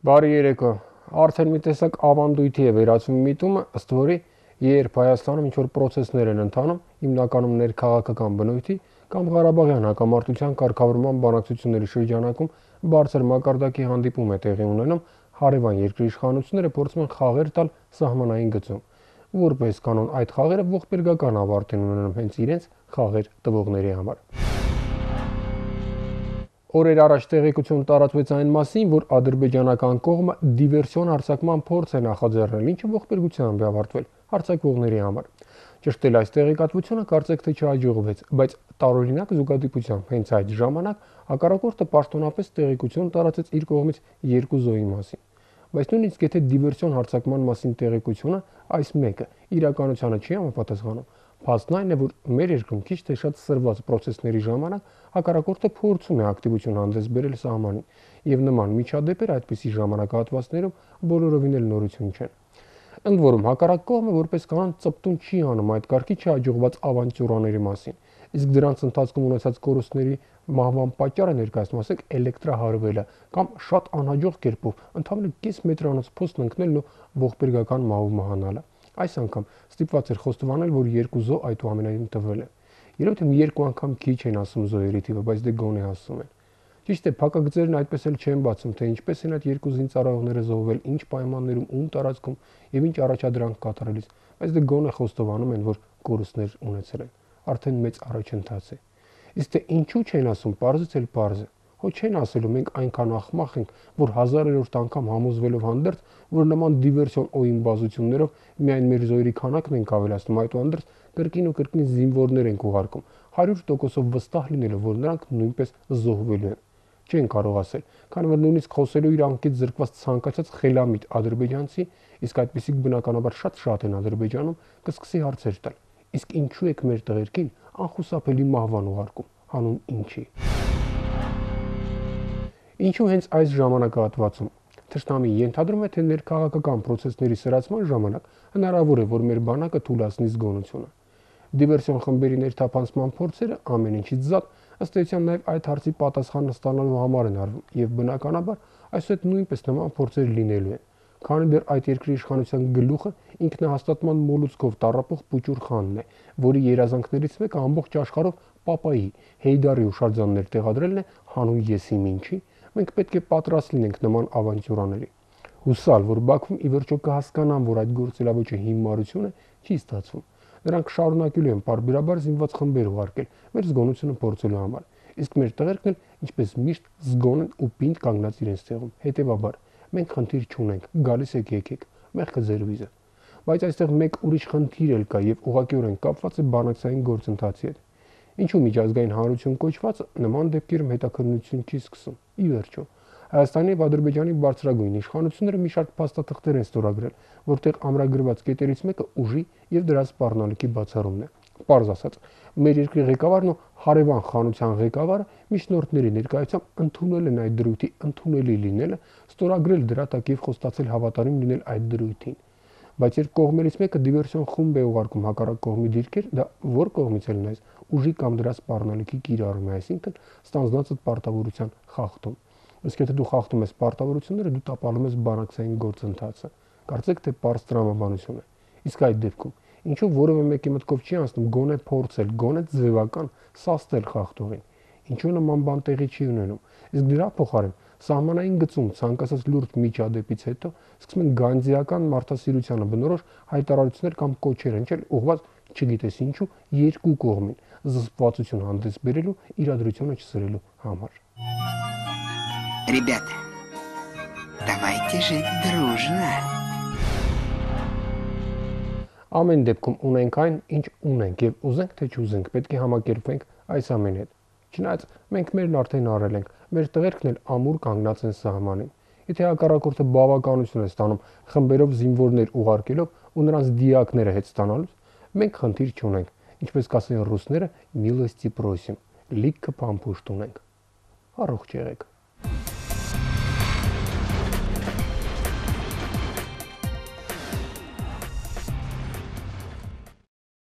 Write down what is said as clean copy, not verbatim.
Բարի երեկո։ Արդեն մի տեսակ ավանդույթի է վերածվում միտումը, ըստ որի երբ Հայաստանում ինչ-որ պրոցեսներ են ընթանում, հիմնականում ներքաղաքական բնույթի կամ Ղարաբաղյան հակամարտության կարգավորման բանակցությունների շրջանակում բարձր մակարդակի հանդիպում է տեղի ունենում, հարևան երկրի իշխանությունները փորձում են խաղեր տալ սահմանային գծում։ Որպես կանոն այդ խաղերը ողբերգական ավարտ են ունենում հենց իրենց խաղեր տվողների համար։ Օրեր առաջ տեղեկություն տարածվեց այն մասին, որ ադրբեջանական կողմը դիվերսիոն հարձակման փորձ է նախաձեռնել, ինչը ողբերգությամբ է ավարտվել հարձակվողների համար։ Ճշտել այս տեղեկատվությունը կարծեք թե չհաջողվեց, բայց տարօրինակ զուգադիպությամբ հենց այդ ժամանակ հակառակորդը պաշտոնապես տեղեկություն տարածեց իր կողմից 2 զոհի մասին։ Բայց նույնիսկ եթե դիվերսիոն հարձակման մասին տեղեկությունը այս մեկը իրականությանը չի համապատասխանում, փաստն այն է, որ մեր երկրում քիչ թե շատ սրված պրոցեսների ժամանակ հակառակորդը փորձում է ակտիվություն հանդես բերել սահմանին, եւ նման միջադեպեր այդպիսի ժամանակահատվածներում բոլորովին էլ նորություն չեն։ Ընդ որում հակառակ կողմը որպես կանոն ծպտուն չի անում այդ կարգի չհաջողված ավանտյուրաների մասին, իսկ դրանց ընթացքում ունեցած կորուստների մահվան պատճառը ներկայացնում ասենք էլեկտրահարվելը կամ շատ անհաջող կերպով ընդհանուր կես մետրանոց փոստն ընկնելն ու ողբերգական մահով մահանալը։ Այս անգամ ստիպված էր խոստովանել, որ 2 զոհ այդուամենայնիվ տվել է։ Երբ թե 2 անգամ քիչ են ասում զոհերի թիվը, բայց դե գոնե ասում են։ Ճիշտ է, փակագծերն այդպես էլ չեն բացում, թե ինչպես են այդ 2 զինծառայողները զոհվել, ինչ պայմաններում, ում տարածքում եւ ինչ առաջադրանք կատարելիս, բայց դե գոնե խոստովանում են, որ կորուստներ ունեցել են։ Արդեն մեծ առաջընթաց է։ Իսկ թե ինչու չեն ասում, պարզից էլ պարզ է։ Հո չեն ասելու մենք այնքան ախմախ ենք, որ 1000-րդ անգամ համոզվելով հանդերձ, որ նման դիվերսիոն օյնբազություններով միայն մեր զոհերի քանակն ենք ավելացնում, այդուհանդերձ կրկին ու կրկին զինվորներ ենք ուղարկում, 100% վստահ լինելով, որ նրանք նույնպես զոհվելու են։ Չեն կարող ասել, քանի որ նույնիսկ խոսելու իր անկից զրկված ցանկացած խելամիտ ադրբեջանցի, իսկ այդպիսիք բնականաբար շատ են Ադրբեջանում, կսկսի հարցեր տալ։ Իսկ ինչու եք մեր տղերքին անխուսափելի մահվան ուղարկում, հանուն ինչի։ Ինչու հենց այս ժամանակահատվածում։ Թշնամին ենթադրում է, թե ներքաղաքական պրոցեսների սրացման ժամանակ հնարավոր է, որ մեր բանակը թուլացնի զգոնությունը։ Դիվերսիոն խմբերի ներթափանցման փորձերը ամեն ինչից զատ ըստ էության նաև այդ հարցի պատասխանը ստանալու համար են արվում, եւ բնականաբար այսուհետ նույնպես նման փորձեր լինելու են։ Քանի դեռ այդ երկրի իշխանության գլուխը ինքնահաստատման մոլուցքով տառապող Պուճուր խանն է, որի երազանքներից մեկը ամբողջ աշխարհով Պապայի, Հեյդարի հուշարձաններ տեղադրելն է հանուն եսի ինչի, մենք պետք է պատրաստ լինենք նման ավանտյուրաների։ Հուսալ, որ Բաքվում ի վերջո կհասկանան, որ այդ գործելավոճը հիմարություն է, չի ստացվում։ Նրանք շարունակելու են պարբերաբար զինված խմբեր ուղարկել մեր զգոնությունը փորձելու համար, իսկ մեր տղերքն էլ ինչպես միշտ զգոն են ու պինդ կանգնած իրենց տեղում։ Հետևաբար մենք խնդիր չունենք, գալիս եք եկեք, մեղքը ձեր վիզը։ Բայց այստեղ մեկ ուրիշ խնդիր էլ կա եւ ուղղակիորեն կապված է բանակցային գործընթացի հետ։ Ինչու միջազգային հանրություն կոչվածը նման դեպքերում հետաքննություն չի սկսում։ Ի վերջո Հայաստանի եւ Ադրբեջանի բարձրագույն իշխանությունները մի շարք փաստաթղթեր են ստորագրել, որտեղ ամրագրված կետերից մեկը ուժի եւ դրա սպառնալիքի բացառումն է։ Պարզ ասած, մեր երկրի ղեկավարն ու հարևան խանության ղեկավարը միջնորդների ներկայությամբ ընդունել են այդ դրույթի ընդունելի լինելը, ստորագրել դրա տակ եւ խոստացել հավատարիմ լինել այդ դրույթին։ Բայց երբ կողմերից մեկը դիվերսիոն խումբ է ուղարկում հակառակ կողմի դիրքեր, դա որ կողմից էլ նայես, ուժի կամ դրա սպառնալիքի կիրառում է, այսինքն ստանձնած պարտավորության խախտում։ Իսկ եթե դու խախտում ես պարտավորությունները, դու տապալում ես բանակցային գործընթացը։ Կարծեք թե պարզ տրամաբանություն է։ Իսկ այդ դեպքում ինչու որևէ մեկի մտքով չի անցնում գոնե փորձել, գոնե ձևական սաստել խախտողին։ Ինչու նման բան տեղի չի ունենում։ Իսկ դրա փոխարեն սահմանային գծում ցանկացած լուրջ միջադեպից հետո սկսում են գանձիական մարդասիրությանը բնորոշ հայտարարություններ կամ կոչեր հնչել ուղղված չգիտես ինչու երկու կողմին զսպվածություն հանդես բերելու իրադրությունը չսրելու համար։ Ребята, давайте жить дружно. Ամեն դեպքում ունենք այն, ինչ ունենք եւ ուզենք թե չուզենք, պետք է համակերպվենք այս ամենի հետ։ Չնայած մենք մերն արդեն արել ենք, մեր տղերքն էլ ամուր կանգնած են սահմանին։ Եթե հակառակորդը բավականություն է ստանում խմբերով զինվորներ ուղարկելով ու նրանց դիակները հետ ստանալուց, մենք խնդիր չունենք, ինչպես կասեն ռուսները, միլոստի պրոսիմ, լիքը փամփուշտ ունենք։ Առողջ եղեք։